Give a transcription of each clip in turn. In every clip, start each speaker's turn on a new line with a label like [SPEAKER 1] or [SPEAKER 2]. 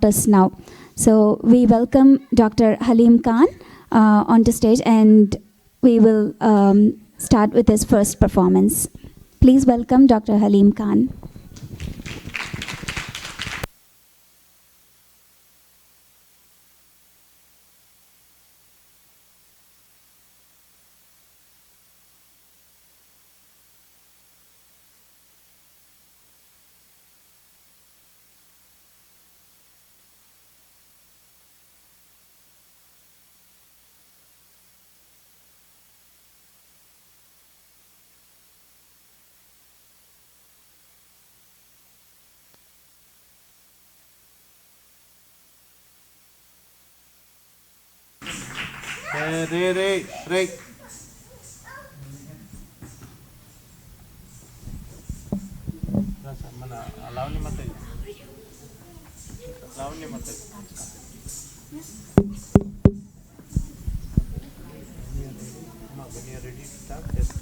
[SPEAKER 1] us now. So we welcome Dr. Haleem Khan onto stage, and we will start with his first performance. Please welcome Dr. Haleem Khan.
[SPEAKER 2] Ray. When you are ready to start, just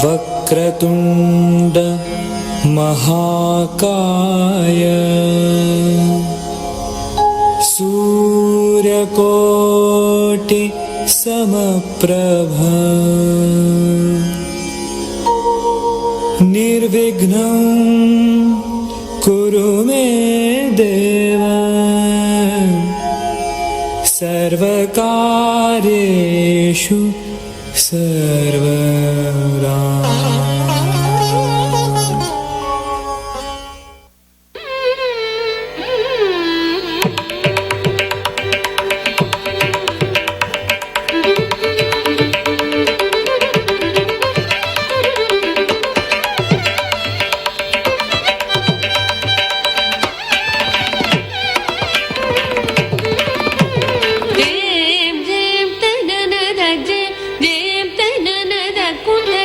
[SPEAKER 3] वक्रतुण्ड महाकाय सूर्यकोटि समप्रभ निर्विघ्नं कुरु मे देव सर्वकार्येषु सर्वदा।
[SPEAKER 4] Jam, jam, ta na na da, jam, ta na na da, kun da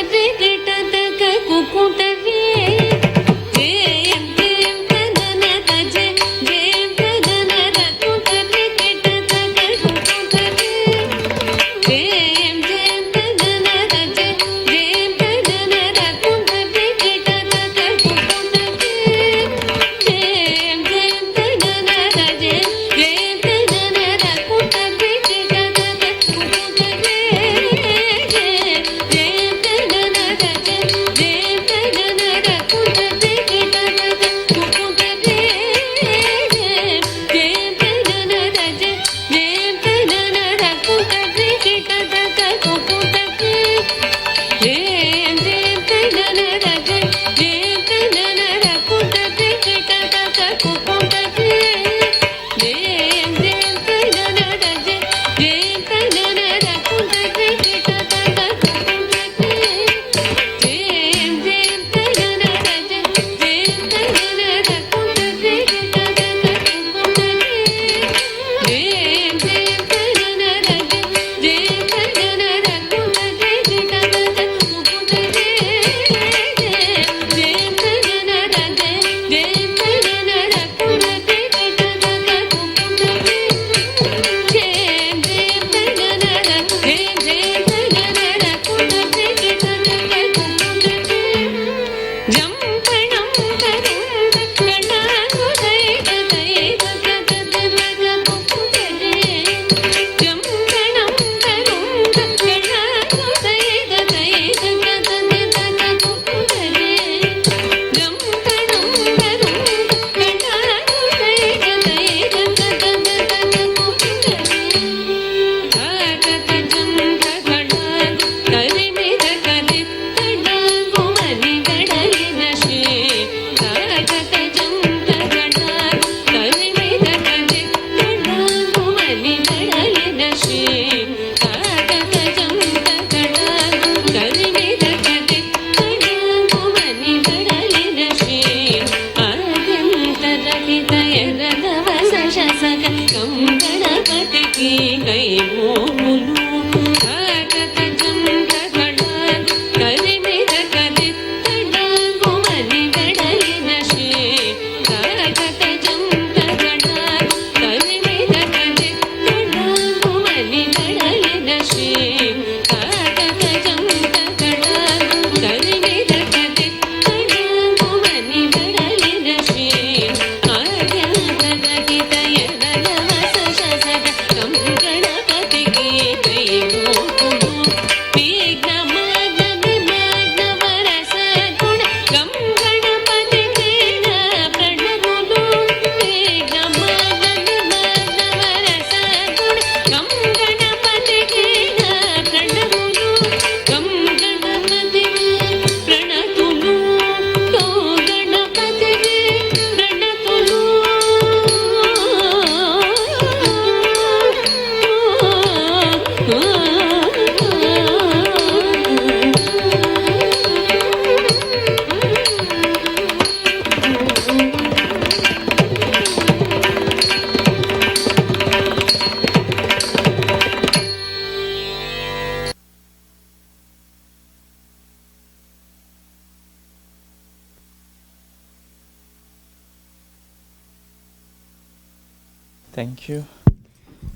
[SPEAKER 4] Thank you.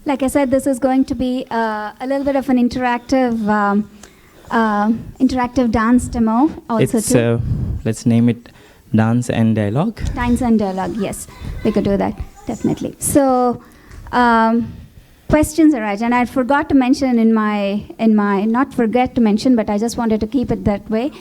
[SPEAKER 1] Like I said, this is going to be a little bit of an interactive dance demo also
[SPEAKER 4] It's
[SPEAKER 1] too.
[SPEAKER 4] let's name it dance and dialogue.
[SPEAKER 1] Dance and dialogue, yes. We could do that, definitely. So, questions arise, and I forgot to mention not forget to mention, but I just wanted to keep it that way.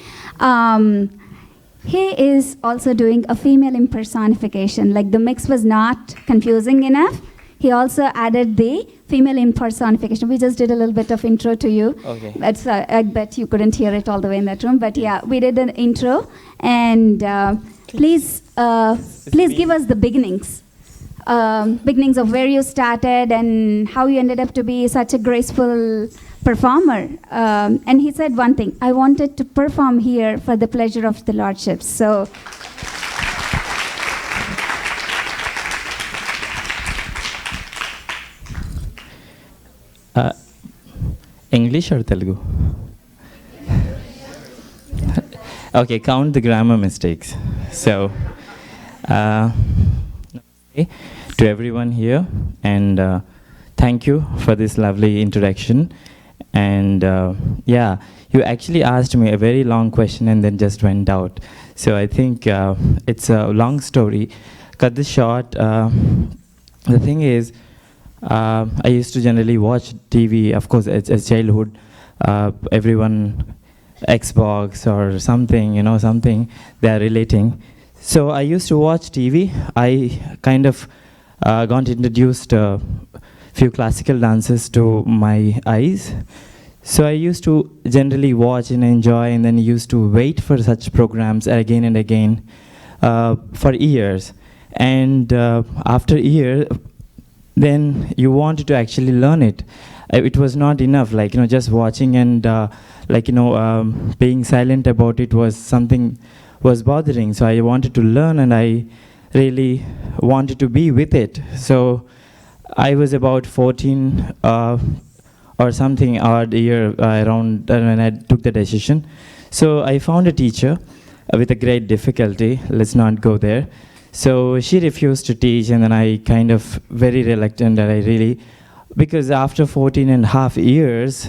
[SPEAKER 1] He is also doing a female impersonification. Like the mix was not confusing enough. He also added the female impersonification. We just did a little bit of intro to you.
[SPEAKER 4] Okay.
[SPEAKER 1] That's I bet you couldn't hear it all the way in that room, but yeah, we did an intro, and please give us the beginnings of where you started and how you ended up to be such a graceful performer. And he said one thing: I wanted to perform here for the pleasure of the Lordship. So.
[SPEAKER 4] English or Telugu? Okay, count the grammar mistakes. So, namaste to everyone here, and thank you for this lovely introduction. And yeah, you actually asked me a very long question and then just went out. So I think it's a long story. Cut this short. The thing is, I used to generally watch TV, of course, as childhood. Everyone, Xbox or something, something they are relating. So I used to watch TV. I kind of got introduced few classical dances to my eyes. So I used to generally watch and enjoy, and then used to wait for such programs again and again for years. And after a year, then you wanted to actually learn it. It was not enough, just watching and being silent about it was something was bothering. So I wanted to learn, and I really wanted to be with it. So I was about 14 or something odd year around when I took the decision. So I found a teacher with a great difficulty. Let's not go there. So she refused to teach, and then I kind of very reluctant, and I really, because after 14 and a half years,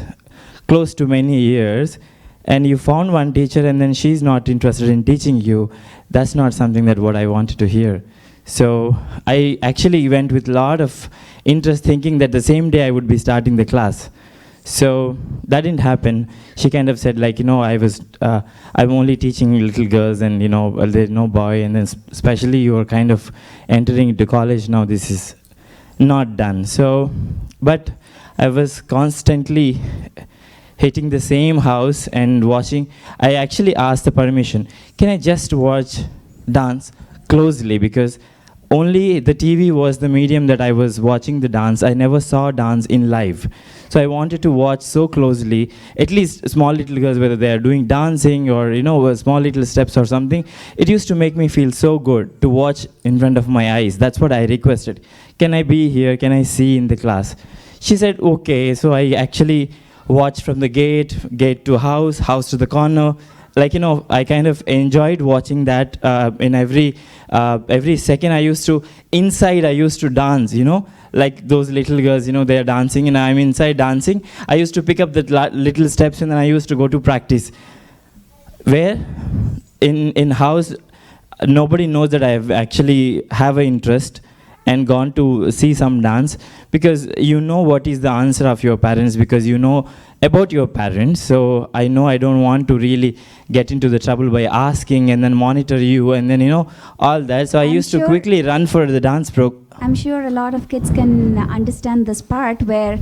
[SPEAKER 4] close to many years, and you found one teacher and then she's not interested in teaching you, that's not something that what I wanted to hear. So I actually went with a lot of interest, thinking that the same day I would be starting the class. So that didn't happen. She kind of said, like, I'm only teaching little girls, and there's no boy, and then especially you are kind of entering into college now, this is not done. So, but I was constantly hitting the same house and watching. I actually asked the permission, can I just watch dance closely, because only the TV was the medium that I was watching the dance. I never saw dance in live. So I wanted to watch so closely, at least small little girls, whether they are doing dancing or, small little steps or something. It used to make me feel so good to watch in front of my eyes. That's what I requested. Can I be here? Can I see in the class? She said, okay. So I actually watched from the gate to house to the corner. I kind of enjoyed watching that in every second. I used to dance, like those little girls, they are dancing and I'm inside dancing. I used to pick up the little steps and then I used to go to practice. Where in house, nobody knows that I actually have an interest and gone to see some dance, because what is the answer of your parents, because about your parents. So I know I don't want to really get into the trouble by asking and then monitor you and then all that. So I used to quickly run for the dance
[SPEAKER 1] I'm sure a lot of kids can understand this part where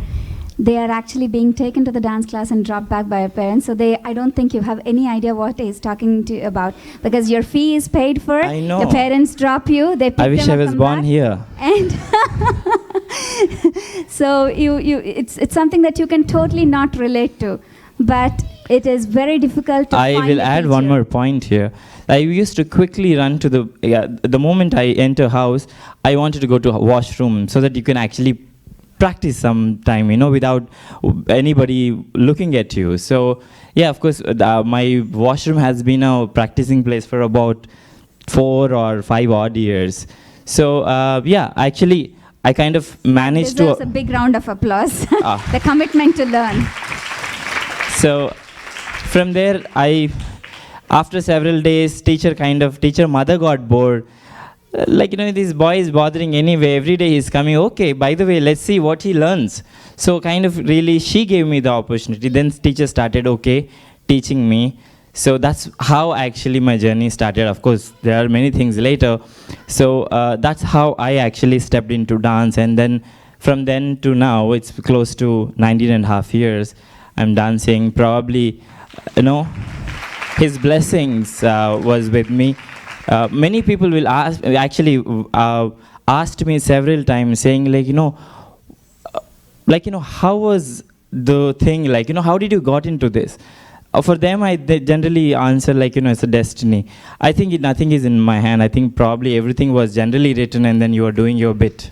[SPEAKER 1] they are actually being taken to the dance class and dropped back by a parent. So I don't think you have any idea what he's talking to you about, because your fee is paid for.
[SPEAKER 4] I know.
[SPEAKER 1] The parents drop you. They pick
[SPEAKER 4] I wish
[SPEAKER 1] them
[SPEAKER 4] I
[SPEAKER 1] up
[SPEAKER 4] was
[SPEAKER 1] from
[SPEAKER 4] born
[SPEAKER 1] back.
[SPEAKER 4] here.
[SPEAKER 1] And so it's something that you can totally not relate to, but it is very difficult to
[SPEAKER 4] I
[SPEAKER 1] find
[SPEAKER 4] will
[SPEAKER 1] a
[SPEAKER 4] add
[SPEAKER 1] teacher.
[SPEAKER 4] one more point here. I used to quickly run to the moment I enter house, I wanted to go to washroom so that you can actually practice some time, without anybody looking at you. So yeah, of course, my washroom has been a practicing place for about 4 or 5 odd years. So yeah, actually, I kind of managed
[SPEAKER 1] Deserves a big round of applause. The commitment to learn.
[SPEAKER 4] So from there, after several days, teacher mother got bored. This boy is bothering anyway. Every day he's coming. Okay, by the way, let's see what he learns. So kind of really, she gave me the opportunity. Then teacher started, teaching me. So that's how actually my journey started. Of course, there are many things later. So that's how I actually stepped into dance. And then from then to now, it's close to 19 and a half years. I'm dancing. Probably, his blessings was with me. Many people will asked me several times, saying how was the thing, how did you got into this? For them, they generally answer it's a destiny. I think nothing is in my hand. I think probably everything was generally written and then you are doing your bit.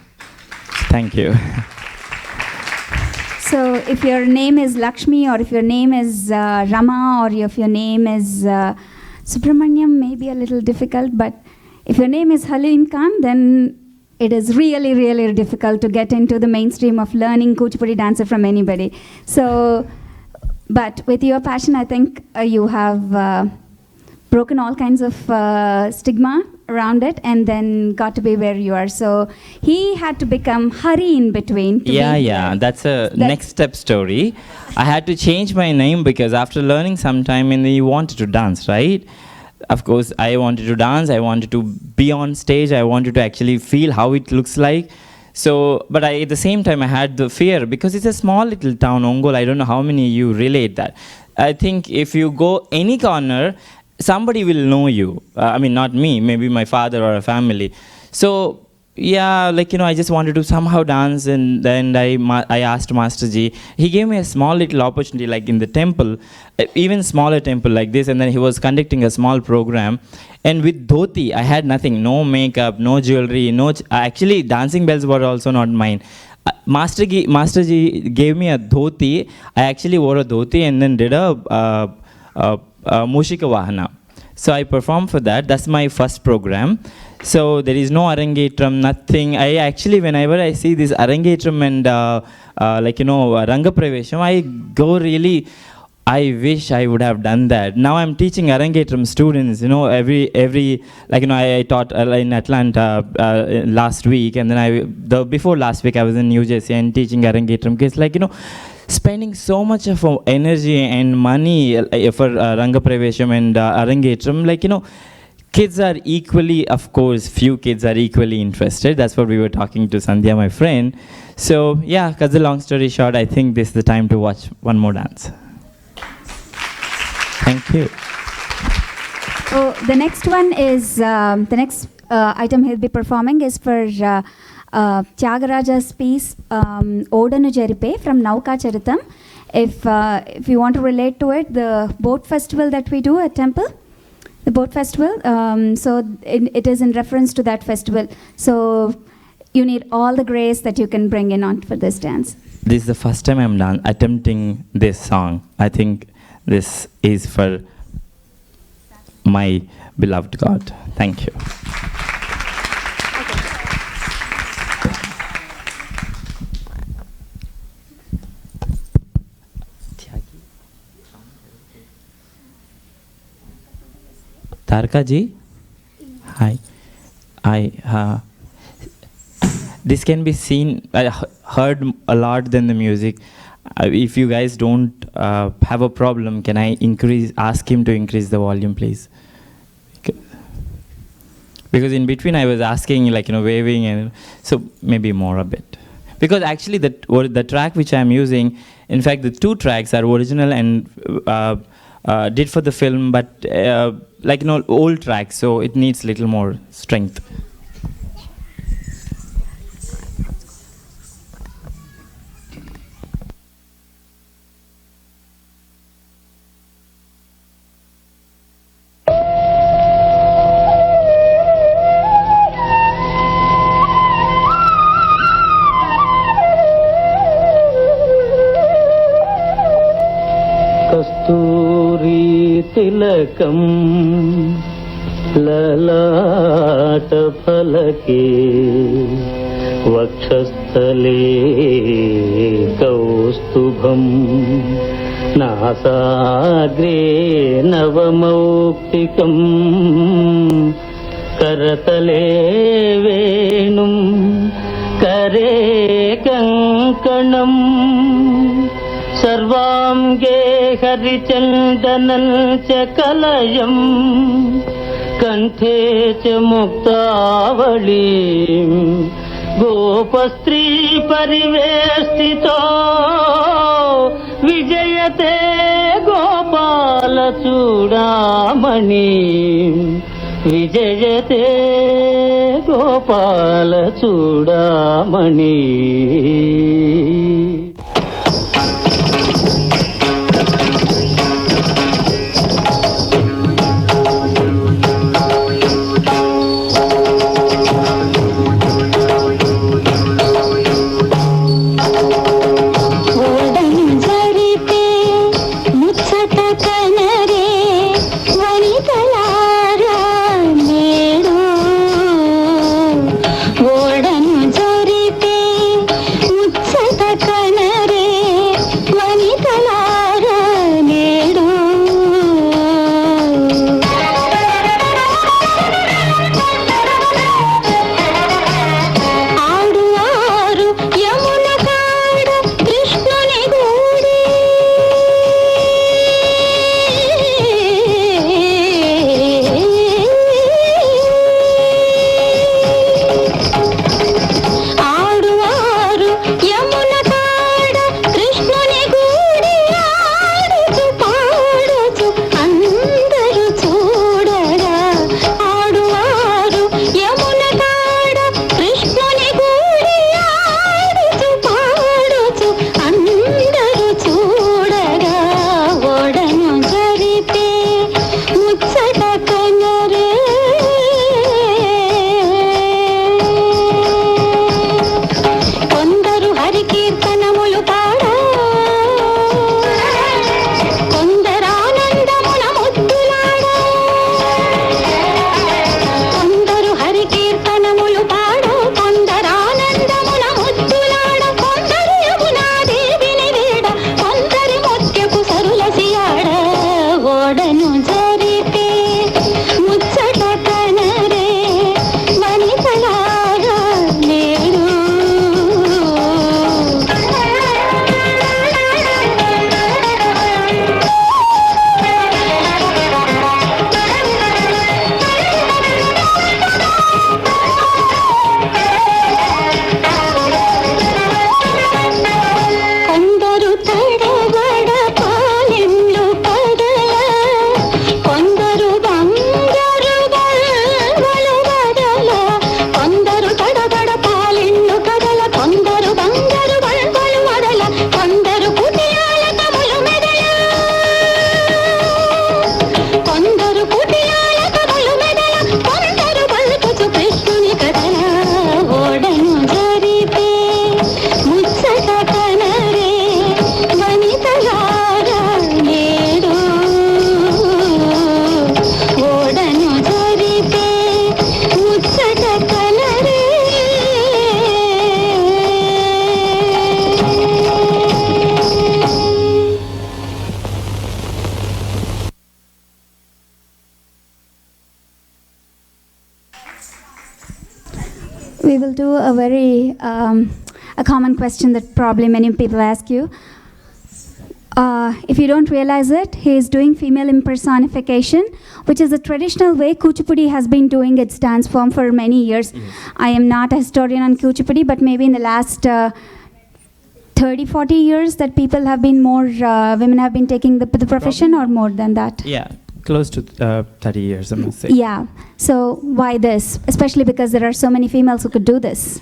[SPEAKER 4] Thank you.
[SPEAKER 1] So if your name is Lakshmi, or if your name is Rama, or if your name is Subramanyam, may be a little difficult, but if your name is Haleem Khan, then it is really, really difficult to get into the mainstream of learning Kuchipudi dancer from anybody. So, but with your passion, I think you have broken all kinds of stigma around it and then got to be where you are. So he had to become Hari in between.
[SPEAKER 4] That's a next step story. I had to change my name because after learning some time and you wanted to dance, right? Of course, I wanted to dance. I wanted to be on stage. I wanted to actually feel how it looks like. So, but at the same time, I had the fear because it's a small little town, Ongole. I don't know how many you relate that. I think if you go any corner, somebody will know you. I mean, not me, maybe my father or a family. So, yeah, I just wanted to somehow dance, and then I asked Master Ji. He gave me a small little opportunity, like in the temple, even smaller temple like this, and then he was conducting a small program. And with dhoti, I had nothing, no makeup, no jewelry, actually dancing bells were also not mine. Master Ji gave me a dhoti. I actually wore a dhoti and then did a Mushika Vahana. So I performed for that. That's my first program. So there is no Arangetram, nothing. I actually, whenever I see this Arangetram and Ranga Pravesham, I go really I wish I would have done that. Now I'm teaching Arangetram students, every like, I taught in Atlanta last week, and then before last week I was in New Jersey and teaching Arangetram kids, spending so much of our energy and money for Ranga Pravesham and Arangetram, kids are equally, of course, few kids are equally interested. That's what we were talking to Sandhya, my friend. So yeah, cut the long story short, I think this is the time to watch one more dance. Thank you.
[SPEAKER 1] So the next one is, the next item he'll be performing is for Tyagaraja's piece, Odanu Jeripe from Nauka Charitam. If you want to relate to it, the boat festival that we do at temple, the boat festival, so it is in reference to that festival. So you need all the grace that you can bring in on for this dance.
[SPEAKER 4] This is the first time I'm attempting this song. I think this is for my beloved God. Thank you. Tarka ji, hi. This can be seen, heard a lot than the music. If you guys don't have a problem, can I ask him to increase the volume, please? Because in between I was asking, waving, and so maybe more a bit. Because actually the track which I'm using, in fact the two tracks are original and did for the film, but old tracks, so it needs little more strength.
[SPEAKER 5] तिलकं ललाट फलके वक्षस्थले कौस्तुभं नासाग्रे नवमौक्तिकं करतले वेणुं करे कङ्कणम् सर्वांगे हरिचन्दनं च कलयं कण्ठे च मुक्तावलीं गोपस्त्री परिवेष्टितो विजयते गोपालचूडामणि विजयते गोपालचूडामणि
[SPEAKER 1] We will do a very a common question that probably many people ask you. If you don't realize it, he is doing female impersonification, which is a traditional way Kuchipudi has been doing its dance form for many years.
[SPEAKER 4] Yes.
[SPEAKER 1] I am not a historian on Kuchipudi, but maybe in the last 30, 40 years that people have been more, women have been taking the profession, or more than that?
[SPEAKER 4] Yeah, close to 30 years, I must say.
[SPEAKER 1] Yeah. So why this? Especially because there are so many females who could do this.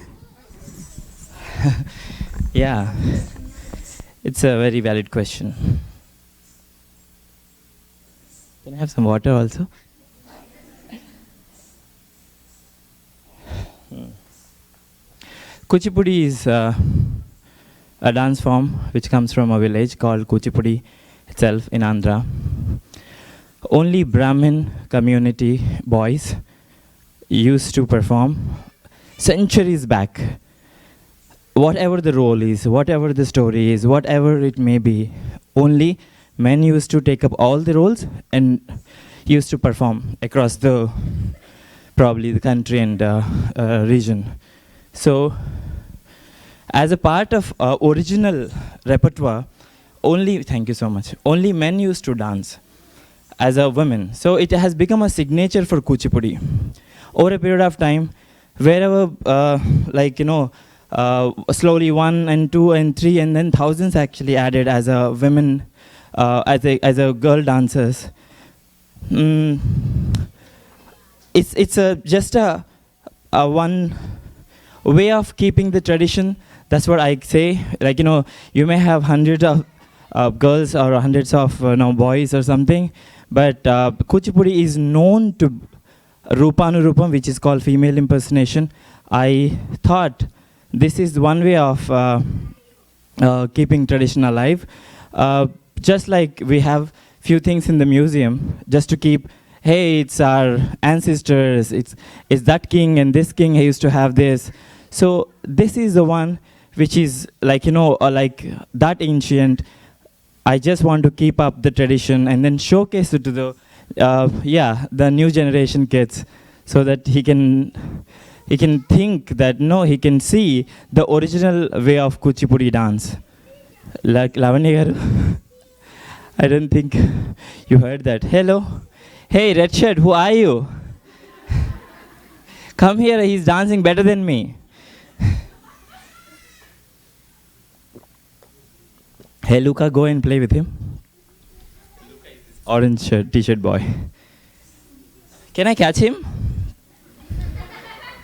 [SPEAKER 4] Yeah, it's a very valid question. Can I have some water also? Kuchipudi is a dance form which comes from a village called Kuchipudi itself in Andhra. Only Brahmin community boys used to perform centuries back. Whatever the role is, whatever the story is, whatever it may be, only men used to take up all the roles and used to perform across the probably the country and region. So, as a part of original repertoire, thank you so much, only men used to dance as a woman. So it has become a signature for Kuchipudi. Over a period of time, wherever slowly 1 and 2 and 3 and then thousands actually added as a women, as a girl dancers. It's just a one way of keeping the tradition. That's what I say. Like, you may have hundreds of girls or hundreds of boys or something, but Kuchipudi is known to Rupanurupam, which is called female impersonation. I thought this is one way of keeping tradition alive. Just like we have few things in the museum, just to keep, hey, it's our ancestors, it's that king and this king used to have this. So this is the one which is like, like that ancient. I just want to keep up the tradition and then showcase it to the new generation kids, so that he can think that he can see the original way of Kuchipudi dance. Like Lavanya garu, I don't think you heard that. Hello, hey red shirt, who are you? Come here, he's dancing better than me. Hey Luca, go and play with him. Orange shirt, t-shirt boy. Can I catch him?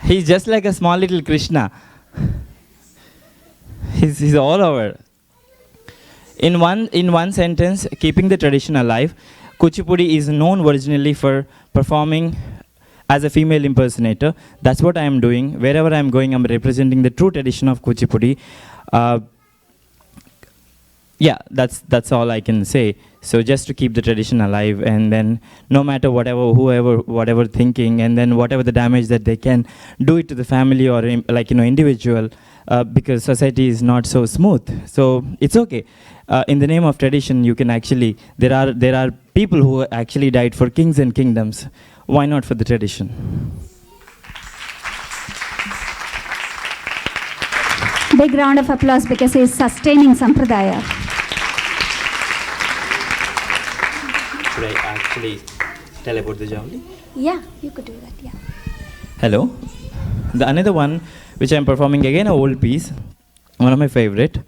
[SPEAKER 4] He's just like a small little Krishna. He's all over. In one sentence, keeping the tradition alive, Kuchipudi is known originally for performing as a female impersonator. That's what I am doing. Wherever I am going, I'm representing the true tradition of Kuchipudi. That's all I can say. So just to keep the tradition alive, and then no matter whatever thinking, and then whatever the damage that they can do it to the family or individual, because society is not so smooth. So it's okay. In the name of tradition, you can actually, there are people who actually died for kings and kingdoms. Why not for the tradition?
[SPEAKER 1] Big round of applause, because he is sustaining Sampradaya.
[SPEAKER 4] Should I actually tell about the Javli?
[SPEAKER 1] Yeah, you could do that, yeah.
[SPEAKER 4] Hello. Another one which I'm performing, again a old piece, one of my favorite.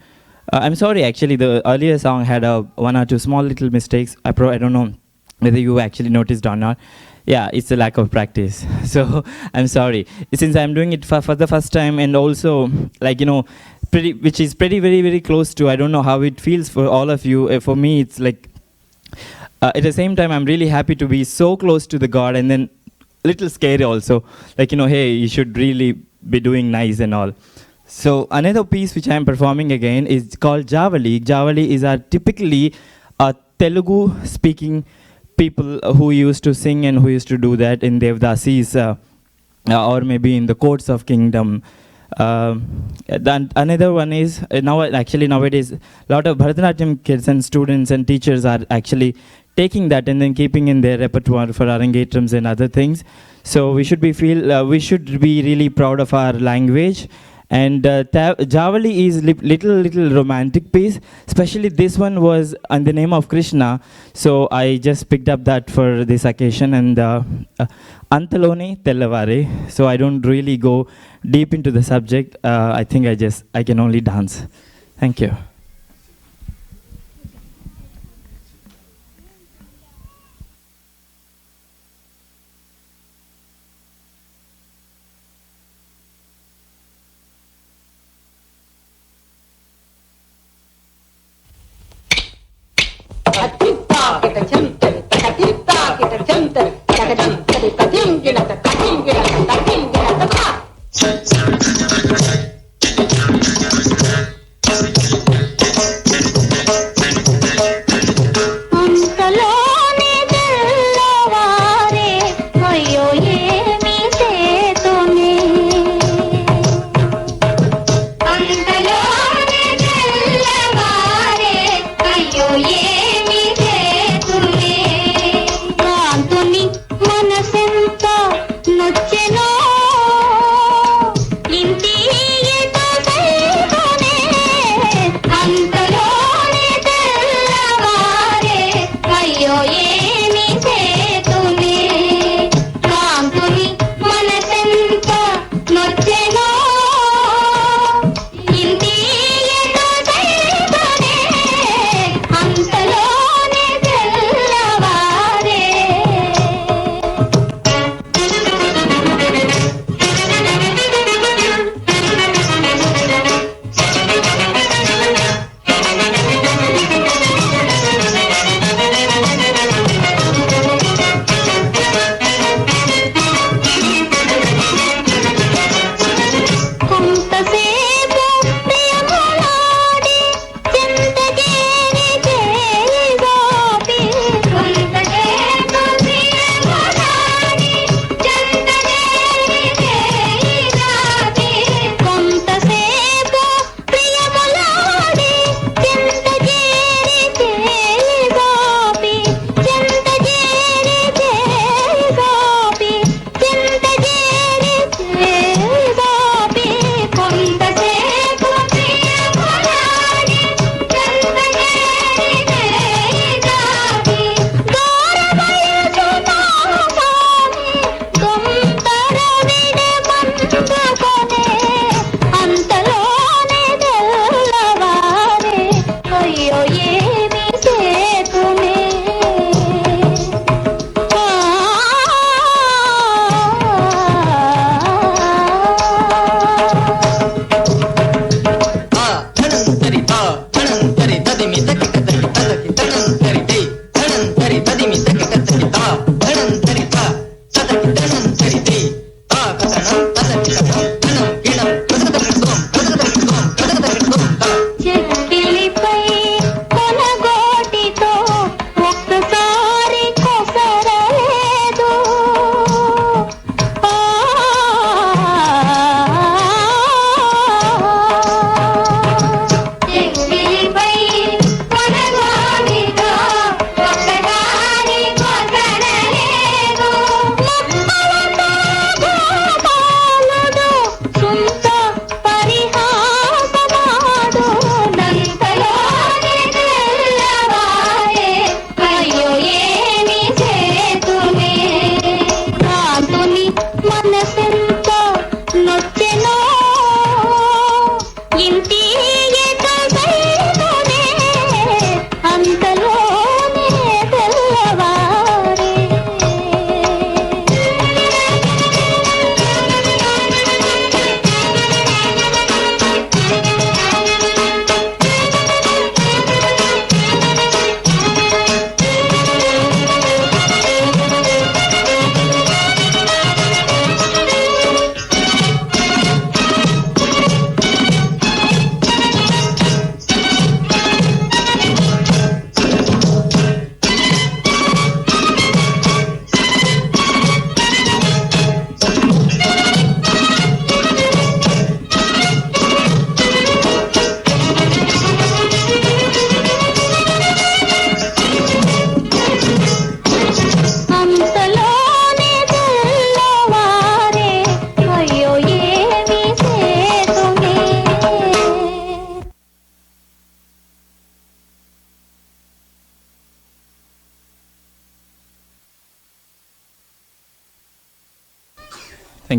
[SPEAKER 4] I'm sorry, actually the earlier song had one or two small little mistakes. I don't know whether you actually noticed or not. Yeah, it's a lack of practice. So I'm sorry. Since I'm doing it for the first time, and also which is pretty very, very close to, I don't know how it feels for all of you. For me, it's like, at the same time, I'm really happy to be so close to the God, and then a little scary also. Like, hey, you should really be doing nice and all. So another piece which I'm performing again is called Javali. Javali is typically a Telugu-speaking people who used to sing and who used to do that in Devdasis or maybe in the courts of kingdom. Then another one is nowadays a lot of Bharatanatyam kids and students and teachers are actually taking that and then keeping in their repertoire for arangetrams and other things. So we should be really proud of our language. And Javali is little romantic piece. Especially this one was in the name of Krishna. So I just picked up that for this occasion. And Antalone Tellavare. So I don't really go deep into the subject. I think I can only dance. Thank you.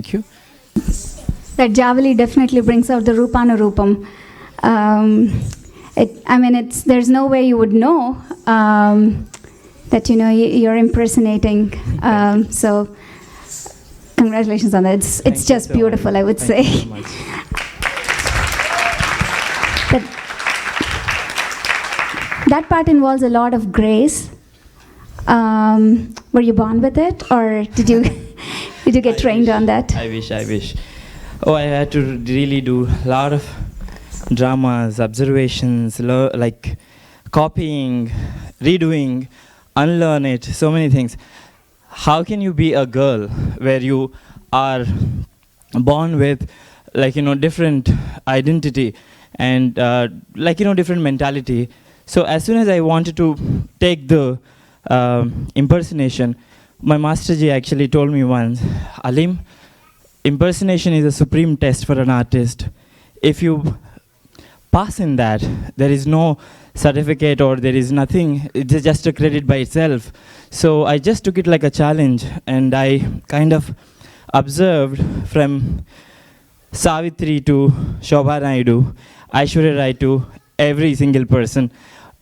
[SPEAKER 4] Thank you.
[SPEAKER 1] That Javali definitely brings out the Rupanurupam. There's no way you would know that you're impersonating. So, congratulations on that. It's
[SPEAKER 4] Thank you
[SPEAKER 1] just
[SPEAKER 4] so
[SPEAKER 1] beautiful,
[SPEAKER 4] much.
[SPEAKER 1] I would
[SPEAKER 4] Thank
[SPEAKER 1] say.
[SPEAKER 4] you so much.
[SPEAKER 1] That part involves a lot of grace. Were you born with it, or did you get trained on that?
[SPEAKER 4] I wish. Oh, I had to really do a lot of dramas, observations, like copying, redoing, unlearn it, so many things. How can you be a girl where you are born with different identity and different mentality? So as soon as I wanted to take the impersonation, my master ji actually told me once, Haleem, impersonation is a supreme test for an artist. If you pass in that, there is no certificate or there is nothing, it's just a credit by itself. So I just took it like a challenge, and I kind of observed from Savitri to Shobha Naidu, Aishwarya Rai to every single person.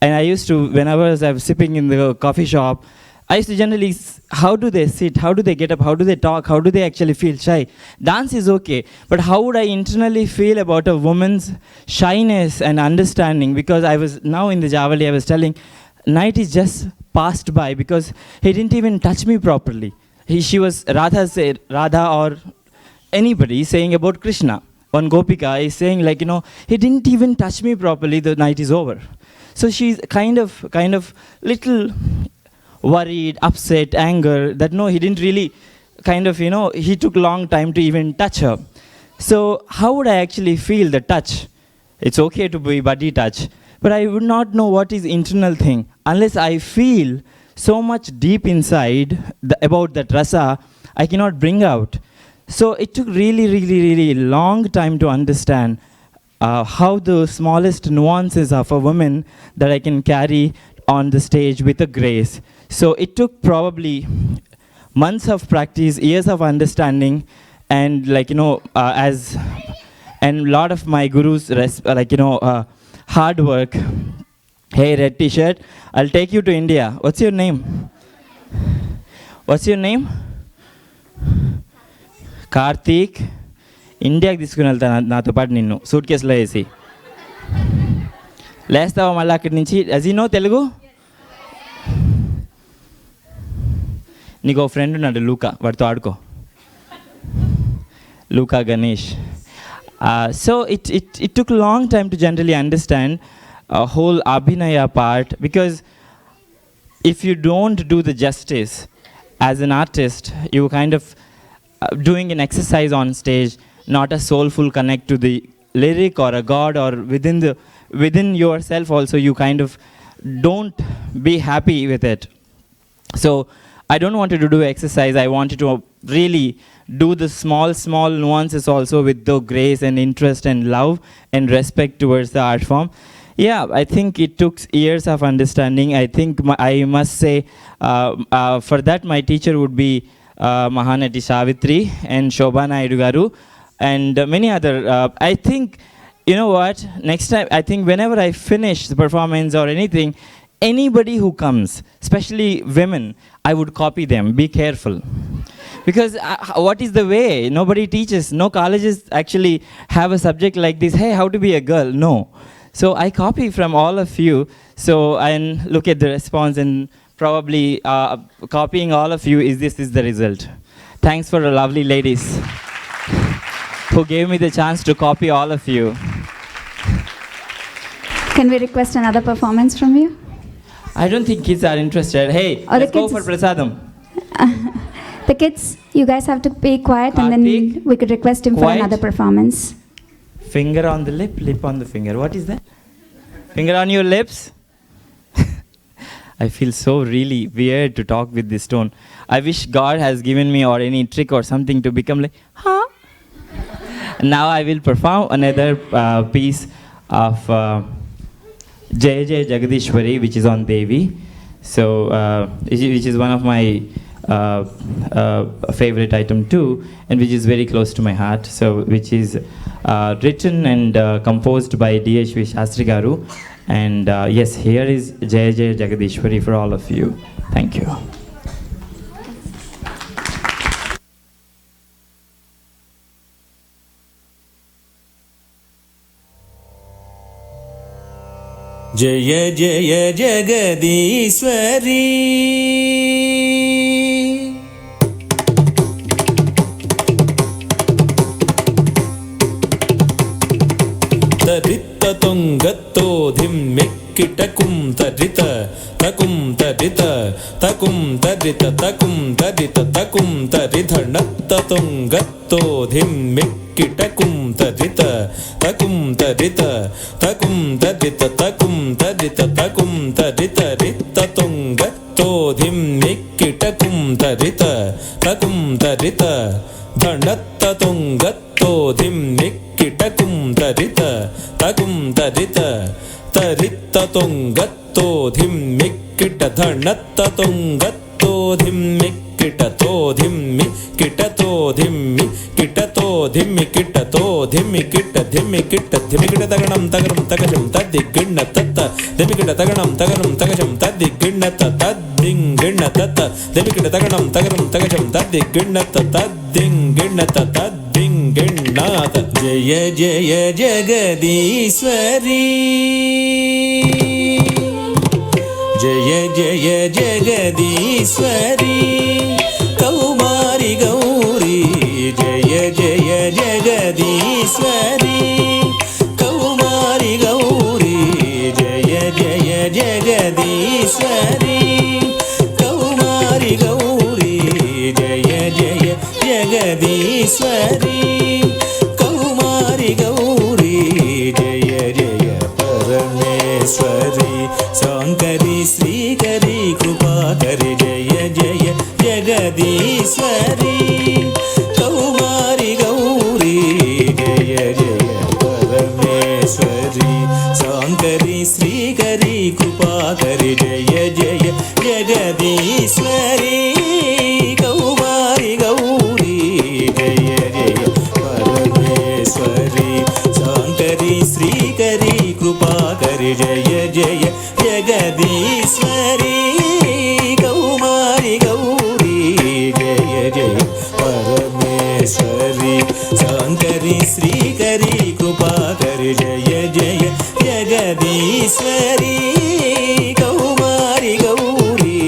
[SPEAKER 4] And I used to, whenever I was sipping in the coffee shop, I used to generally, how do they sit, how do they get up, how do they talk, how do they actually feel shy? Dance is okay, but how would I internally feel about a woman's shyness and understanding? Because I was, now in the Javali, I was telling, night is just passed by because he didn't even touch me properly. She was, Radha or anybody saying about Krishna. One Gopika is saying he didn't even touch me properly, the night is over. So she's kind of little worried, upset, anger, that no, he didn't really he took long time to even touch her. So how would I actually feel the touch? It's okay to be body touch, but I would not know what is internal thing unless I feel so much deep inside about that rasa, I cannot bring out. So it took really long time to understand how the smallest nuances of a woman that I can carry on the stage with a grace. So it took probably months of practice, years of understanding, and as and a lot of my gurus hard work. Hey, red t-shirt, I'll take you to India. What's your name? Karthik. ఇండియాకి తీసుకుని వెళ్తాను నాతో పాటు నిన్ను suit కేసులో వేసి లేస్తావా మళ్ళీ అక్కడి నుంచి అజీనో తెలుగు నీకు ఒక ఫ్రెండ్ ఉన్నాడు లూకా, వాడితో ఆడుకో, Luca Ganesh. So it took a long time to generally understand a whole abhinaya part, because if you don't do the justice as an artist, you kind of doing an exercise on stage, not a soulful connect to the lyric or a god, or within yourself also you kind of don't be happy with it. So I don't want to do exercise, I wanted to really do the small nuances also with the grace and interest and love and respect towards the art form. Yeah, I think it took years of understanding. I think I must say for that my teacher would be Mahanati Savitri and Shobha Naidu garu, and many other. I think, you know what, next time, I think whenever I finish the performance or anything, anybody who comes, especially women, I would copy them. Be careful. Because what is the way? Nobody teaches. No colleges actually have a subject like this. Hey, how to be a girl? No. So I copy from all of you. So and look at the response, and probably copying all of you this is the result. Thanks for the lovely ladies who gave me the chance to copy all of you.
[SPEAKER 1] Can we request another performance from you?
[SPEAKER 4] I don't think kids are interested. Hey, let's go for prasadam.
[SPEAKER 1] The kids, you guys have to be quiet, and then
[SPEAKER 4] Karthik,
[SPEAKER 1] we could request him for
[SPEAKER 4] quiet.
[SPEAKER 1] another performance.
[SPEAKER 4] Finger on the lip, lip on the finger. What is that? Finger on your lips? I feel so really weird to talk with this tone. I wish God has given me or any trick or something to become like, huh? Now I will perform another piece of Jai Jai Jagadishwari, which is on Devi. So, which is one of my favorite item too, and which is very close to my heart. So, which is written and composed by D.H.V. Shastri Garu. And yes, here is Jaya Jaya Jagadishwari for all of you. Thank you.
[SPEAKER 3] जय जय जगदीश्वरी तरित तुंगतो धिम्मिक्किटकुं तरित तकुं तरित तकुं तरित तकुं तरित तकुं तरिधणत्त तुंगतो धिम्मिक्किटकुं तरित तकुं तरित तकुं तरित तकुं तरित तकुं तरित रित तुंगतो धिम्मिक्किटकुं Tarit तकुं Tarit धणत्त तुंगतो धिम्मिक्किटकुं Tarit तकुं Tarit Tarit तुंगतो धिम्मिक्किट धणत्त तुंगतो धिम्मिक्किटतो धिम्मि किटतो धिम्मि किटतो धिम्मि किटतो धिम्मि kit धिम्मि kit धिम्मिकिट तगणं तगरं तगजं तद्दिग्गिण्ण तत्त धिम्मिकिट तगणं तगरं तगजं तद्दिग्गिण्ण तद्दिङ्गिण्ण तत्त धिम्मिकिट तगणं तगरं तगजं तद्दिग्गिण्ण तद्दिङ्गिण्ण तद्दिङ्गिण्णात् जय जय जगदीश्वरी जय जय जगदीश्वरी कौमारी गौरी जय जय जगदीश्वरी कौमारी गौरी जय जय जगदीश्वरी कौमारी गौरी जय जय जगदीश्वरी कौमारी गौरी जय जय परमेश्वरी शंकरी श्रीकरी कृपाकरी जय जय जगदीश्वरी कौमारी गौरी जय जय परमेश्वरी शंकरी श्रीकरी कृपाकरी जय जय जगदीश्वरी कौमारी गौरी जय जय परमेश्वरी शंकरी श्रीकरी कृपाकरी जय जय जगदीश्वरी कौमारी गौरी जय जय परमेश्वरी शंकरी श्रीकरी कृपाकरी जय जय जगदीश्वरी कौमारी गौरी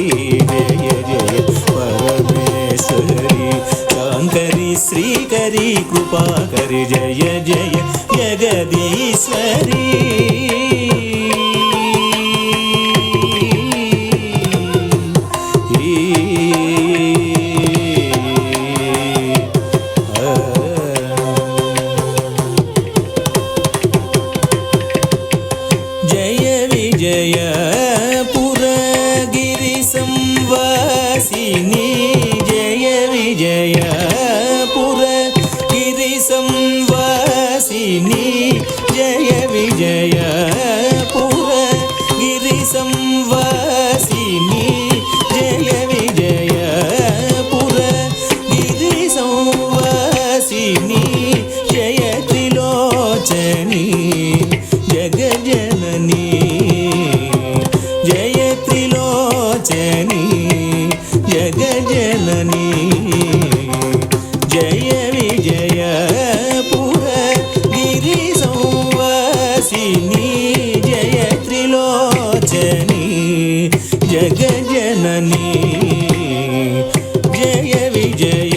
[SPEAKER 3] जय जय परमेश्वरी शंकरी श्रीकरी कृपाकरी जय जय जगदीश्वरी जय विजय पुरगिरि संवासिनी जय विजय पुरगिरि संवासिनी जय विजय पुरगिरि संवासिनी जय विजय पुरगिरि संवासिनी जय त्रिलोचनी जगजननी जय त्रिलोचनी जगजननी जय विजय पुरगिरि संवासिनी जय त्रिलोचनी जगजननी जय विजय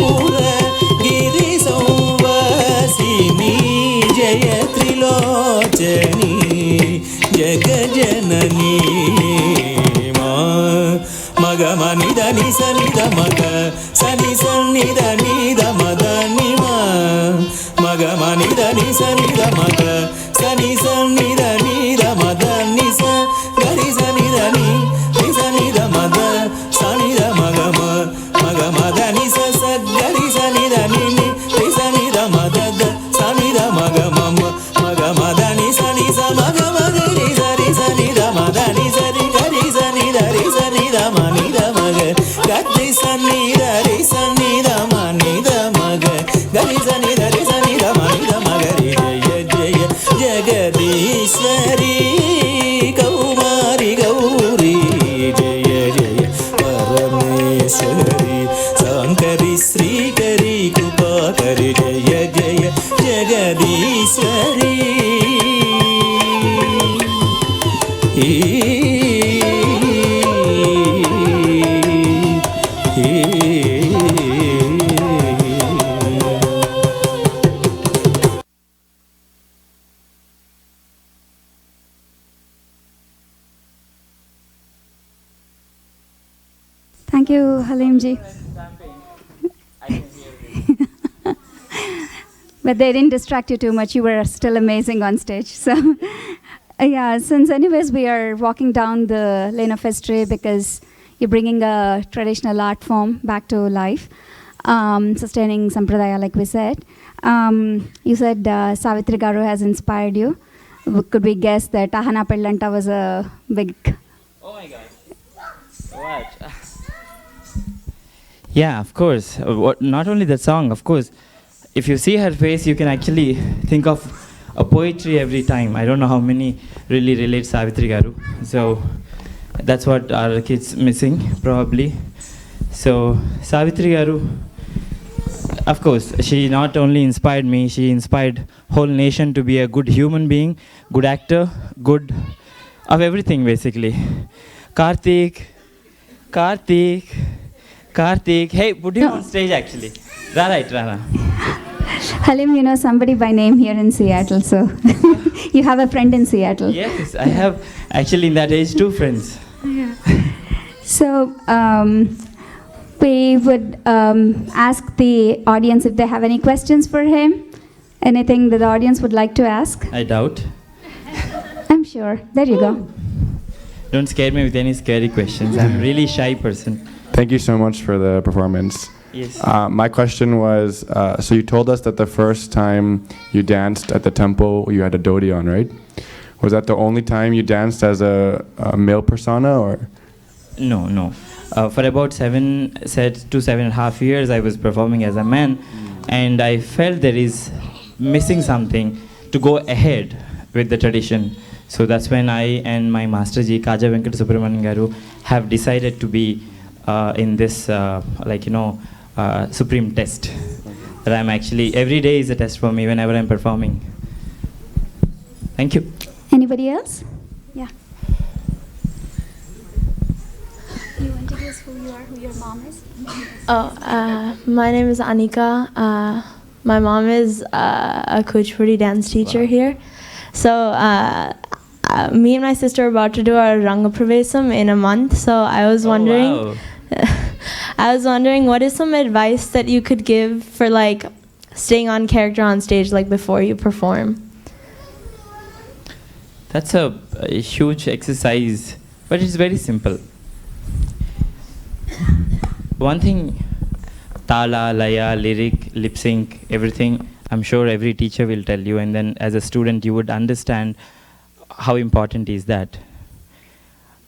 [SPEAKER 3] पुरगिरि संवासिनी जय त्रिलोचनी जगजननी मग मनि దని సని ద మగ సని సని దని ద మదని మగ మని దని సని ద మగ సని సని దని ద మదని స గరి సని దని ని సని ద మద సని ద మగ మగ మదని స స గరి సని దని ని సని ద మద సని ద మగ మగ మదని సని స మగ మదని సరి సని ద మదని సరి గరి సని దని సని ద మని ద మగ ni sa ni da ni sa ni da ma ga re jaya jaya jagadishwari kaumari gauri jaya jaya parameshwari sankari srikari krupakari jaya jaya jagadishwari
[SPEAKER 1] Thank you, Haleem ji. But they didn't distract you too much. You were still amazing on stage. So, yeah, since anyways we are walking down the lane of history because you're bringing a traditional art form back to life, sustaining Sampradaya, like we said. You said Savitri Garu has inspired you. Could we guess that Ahana Pellanta was a big...
[SPEAKER 4] Oh my God. What? Yeah, of course. Not only that song, of course. If you see her face, you can actually think of a poetry every time. I don't know how many really relate Savitri Garu. So that's what our kids missing, probably. So Savitri Garu, of course, she not only inspired me, she inspired whole nation to be a good human being, good actor, good of everything basically. Karthik, hey, put him on stage actually. Right, Rana.
[SPEAKER 1] Haleem, you know somebody by name here in Seattle, so you have a friend in Seattle.
[SPEAKER 4] Yes, I have actually in that age 2 friends.
[SPEAKER 1] Yeah. So we would ask the audience if they have any questions for him. Anything that the audience would like to ask?
[SPEAKER 4] I doubt.
[SPEAKER 1] I'm sure. There you go.
[SPEAKER 4] Don't scare me with any scary questions. I'm a really shy person.
[SPEAKER 6] Thank you so much for the performance.
[SPEAKER 4] Yes.
[SPEAKER 6] My question was, so you told us that the first time you danced at the temple, you had a dhoti on, right? Was that the only time you danced as a male persona, or?
[SPEAKER 4] No. For about 7 to 7.5 years, I was performing as a man, and I felt there is missing something to go ahead with the tradition. So that's when I and my Master Ji, Kaja Venkat Subramanian Garu, have decided to be in this, supreme test. That I'm actually, every day is a test for me whenever I'm performing. Thank you.
[SPEAKER 1] Anybody else? Yeah. You want to guess who you are, who your mom is?
[SPEAKER 7] My name is Anika. My mom is a Kuchipudi dance teacher here. So me and my sister are about to do our Ranga Pravesam in a month. So I was wondering,
[SPEAKER 4] Oh, wow.
[SPEAKER 7] I was wondering, what is some advice that you could give for like staying on character on stage, like before you perform?
[SPEAKER 4] That's a huge exercise, but it's very simple. One thing, tala, laya, lyric, lip sync, everything, I'm sure every teacher will tell you, and then as a student you would understand how important is that.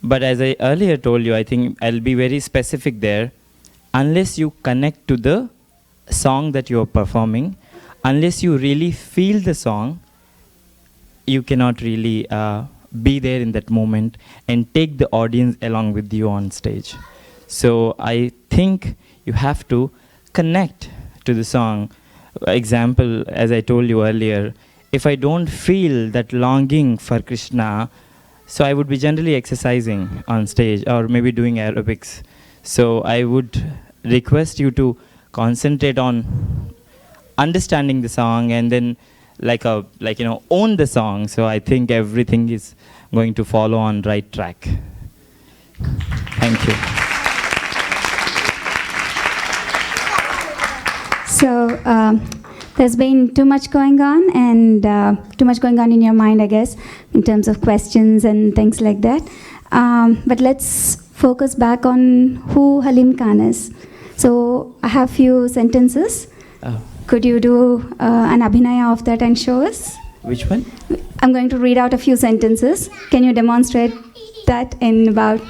[SPEAKER 4] But as I earlier told you, I think I'll be very specific there. Unless you connect to the song that you are performing, unless you really feel the song, you cannot really be there in that moment and take the audience along with you on stage. So I think you have to connect to the song. Example, as I told you earlier, if I don't feel that longing for Krishna, so I would be generally exercising on stage or maybe doing aerobics. So I would request you to concentrate on understanding the song and then own the song. So I think everything is going to follow on right track. Thank you.
[SPEAKER 1] So there's been too much going on, and too much going on in your mind, I guess, in terms of questions and things like that. But let's focus back on who Haleem Khan is. So I have few sentences.
[SPEAKER 4] Oh.
[SPEAKER 1] Could you do an abhinaya of that and show us?
[SPEAKER 4] Which one?
[SPEAKER 1] I'm going to read out a few sentences. Can you demonstrate that in about...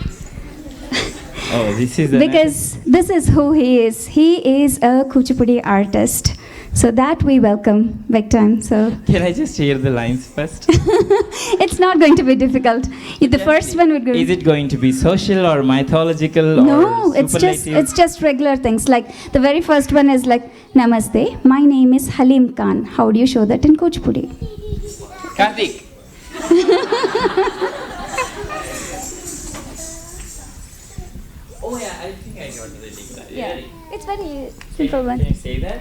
[SPEAKER 4] Oh, this is
[SPEAKER 1] Because this is who he is. He is a Kuchipudi artist. So that we welcome big time. So
[SPEAKER 4] Can I just hear the lines first?
[SPEAKER 1] it's not going to be difficult. The first one would go.
[SPEAKER 4] Is it going to be social or mythological
[SPEAKER 1] No,
[SPEAKER 4] or
[SPEAKER 1] it's just regular things. Like the very first one is like Namaste. My name is Haleem Khan. How do you show that in Kuchipudi?
[SPEAKER 4] Karthik. Oh yeah, I think I got the link.
[SPEAKER 1] Yeah, it's very simple one.
[SPEAKER 4] Can you say that?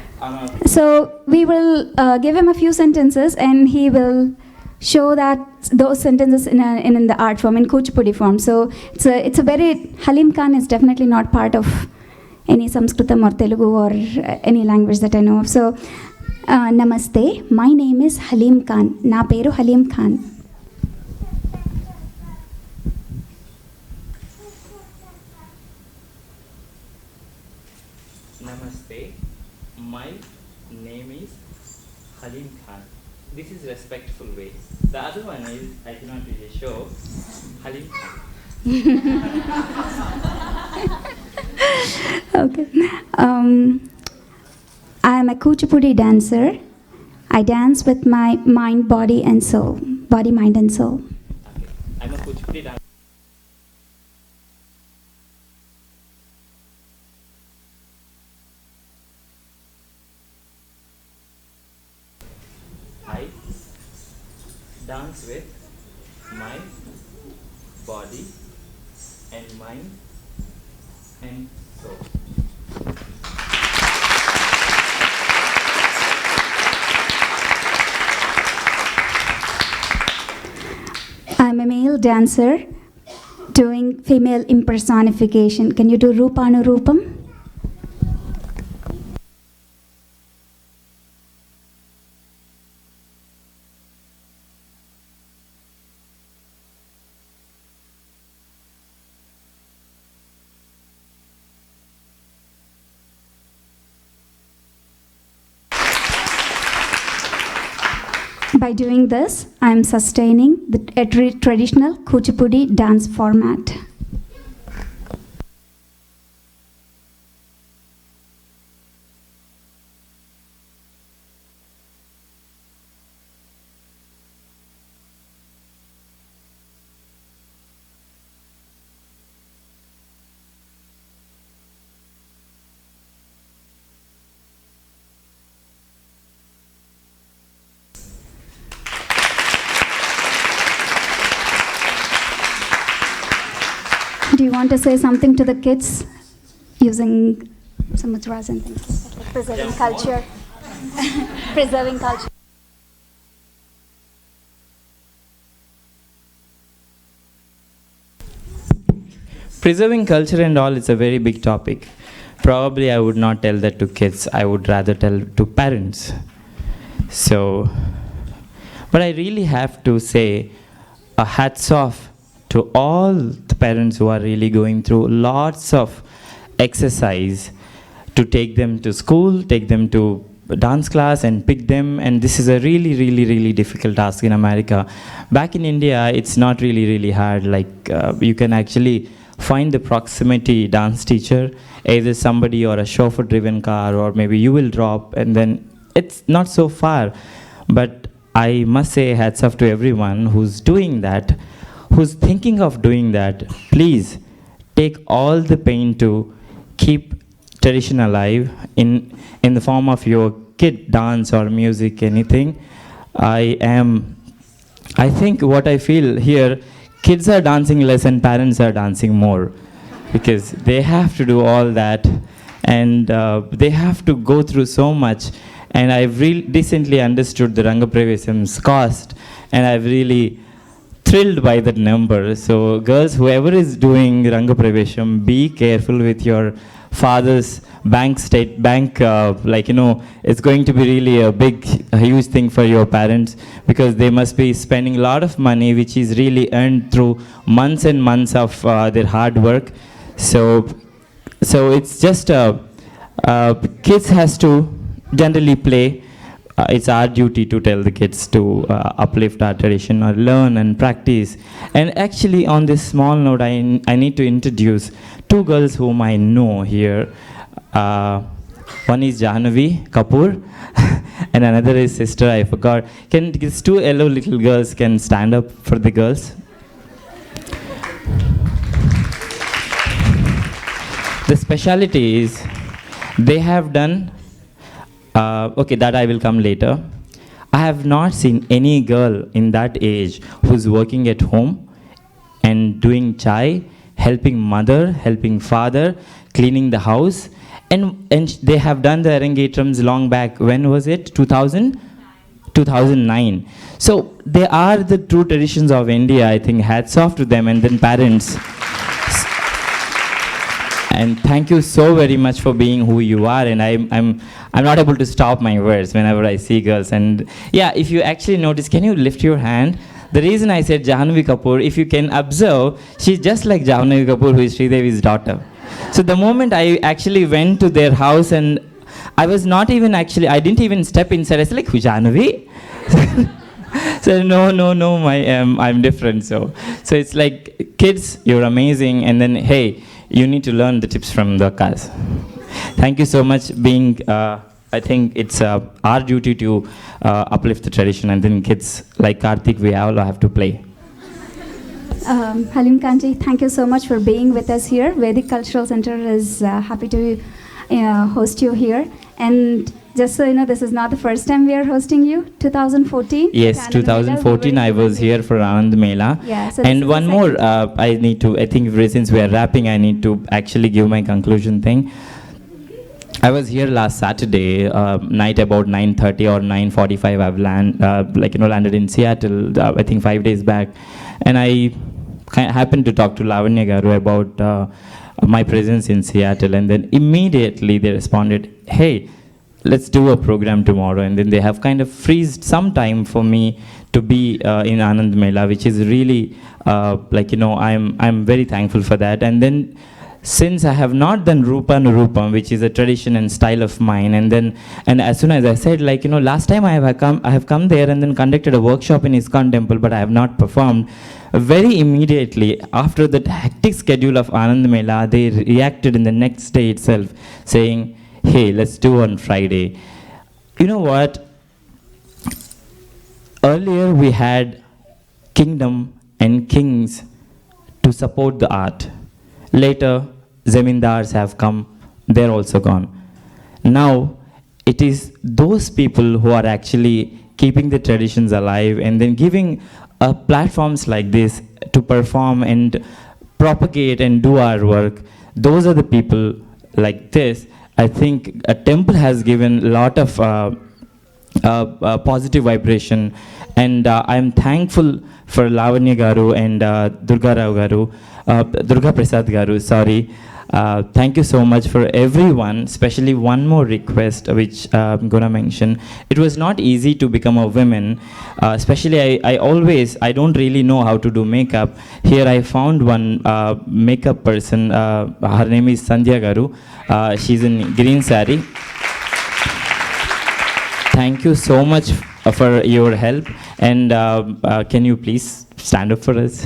[SPEAKER 1] So we will give him a few sentences, and he will show that those sentences in the art form, in Kuchipudi form. So it's a very Haleem Khan is definitely not part of any Sanskritam or Telugu or any language that I know of. So Namaste, my name is Haleem Khan. Na peru Haleem Khan.
[SPEAKER 4] Namaste, my name is Haleem Khan. This is respectful way. The other one is, I cannot really show, Haleem Khan.
[SPEAKER 1] Okay. I am a Kuchipudi dancer. I dance with my mind, body, and soul. Body, mind, and soul.
[SPEAKER 4] Okay. I'm a Kuchipudi dancer. I dance with my body and mind and soul.
[SPEAKER 1] I'm a male dancer doing female impersonification. Can you do Rupanurupam? By doing this, I am sustaining the traditional Kuchipudi dance format. Do you want to say something to the kids using some mudras and things like that, like preserving culture? Preserving culture.
[SPEAKER 4] Preserving culture and all, it's a very big topic. Probably I would not tell that to kids, I would rather tell to parents. So, but I really have to say a hats off to all the parents who are really going through lots of exercise to take them to school, take them to dance class and pick them, and this is a really, really, really difficult task in America. Back in India, it's not really, really hard. Like you can actually find the proximity dance teacher, either somebody or a chauffeur-driven car, or maybe you will drop, and then it's not so far. But I must say hats off to everyone who's doing that, who's thinking of doing that. Please take all the pain to keep tradition alive in the form of your kid dance or music, anything. I think what I feel here, kids are dancing less and parents are dancing more, because they have to do all that, and they have to go through so much. And I've recently understood the Rangapravesam's cost, and I've really thrilled by that number. So girls, whoever is doing Rangapravesham, be careful with your father's bank, it's going to be really a huge thing for your parents, because they must be spending a lot of money which is really earned through months and months of their hard work. So it's just kids has to generally play. It's our duty to tell the kids to uplift our tradition or learn and practice. And actually, on this small note, I need to introduce two girls whom I know here. One is Jahnavi Kapoor, and another is sister, I forgot. Can these two yellow little girls can stand up for the girls? The speciality is they have done, okay, that I will come later. I have not seen any girl in that age who's working at home and doing chai, helping mother, helping father, cleaning the house. And they have done the Arangetrams long back. When was it? 2000? 2009. So they are the true traditions of India. I think hats off to them, and then parents. And thank you so very much for being who you are. And I'm not able to stop my words whenever I see girls. And yeah, if you actually notice, can you lift your hand? The reason I said Jahnavi Kapoor, if you can observe, she's just like Jahnavi Kapoor, who is Sridevi's daughter. So the moment I actually went to their house, and I was not even actually, I didn't even step inside. I said like, who's Jahnavi? So no, I'm different. So it's like, kids, you're amazing. And then, hey, you need to learn the tips from the class. Thank you so much being, I think it's our duty to uplift the tradition, and then kids like Karthik, we all have to play.
[SPEAKER 1] Haleem Khanji, thank you so much for being with us here. Vedic Cultural Center is happy to host you here. And just so you know, this is not the first time we are hosting you. 2014?
[SPEAKER 4] Yes, 2014 I was here for Anand Mela.
[SPEAKER 1] Yeah, so
[SPEAKER 4] and one more, I need to, I think since we are wrapping, I need to actually give my conclusion thing. I was here last Saturday night about 9:30 or 9:45. I've landed in Seattle, I think 5 days back. And I happened to talk to Lavanya Garu about my presence in Seattle, and then immediately they responded, hey, let's do a program tomorrow. And then they have kind of freezed some time for me to be in Anand Mela, which is really I'm very thankful for that. And then since I have not done Rupa Nurupam, which is a tradition and style of mine, and as soon as I said, last time I have come there and then conducted a workshop in ISKCON temple, but I have not performed. Very immediately after that hectic schedule of Anand Mela, they reacted in the next day itself, saying, hey, let's do on Friday. You know what? Earlier we had kingdom and kings to support the art. Later, zamindars have come, they're also gone. Now, it is those people who are actually keeping the traditions alive and then giving platforms like this to perform and propagate and do our work. Those are the people like this. I think a temple has given a lot of positive vibration, and I'm thankful for Lavanya Garu and Durga Prasad Garu, sorry. Thank you so much for everyone, especially one more request which I'm going to mention. It was not easy to become a woman, especially I don't really know how to do makeup. Here I found one makeup person, her name is Sandhya Garu. She's in green sari. Thank you so much for your help, and can you please stand up for us?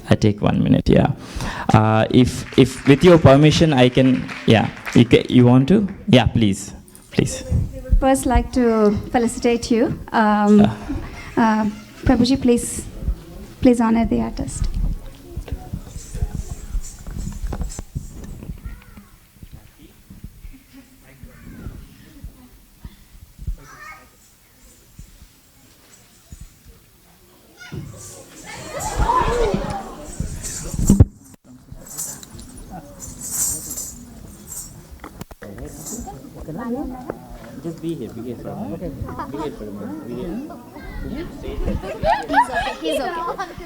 [SPEAKER 4] I take 1 minute, yeah. If with your permission, I can, yeah. You want to? Yeah, please.
[SPEAKER 1] We would first like to felicitate you. Prabhuji, please honor the artist.
[SPEAKER 4] Just be here for a moment. Be here for a moment.
[SPEAKER 8] He's okay.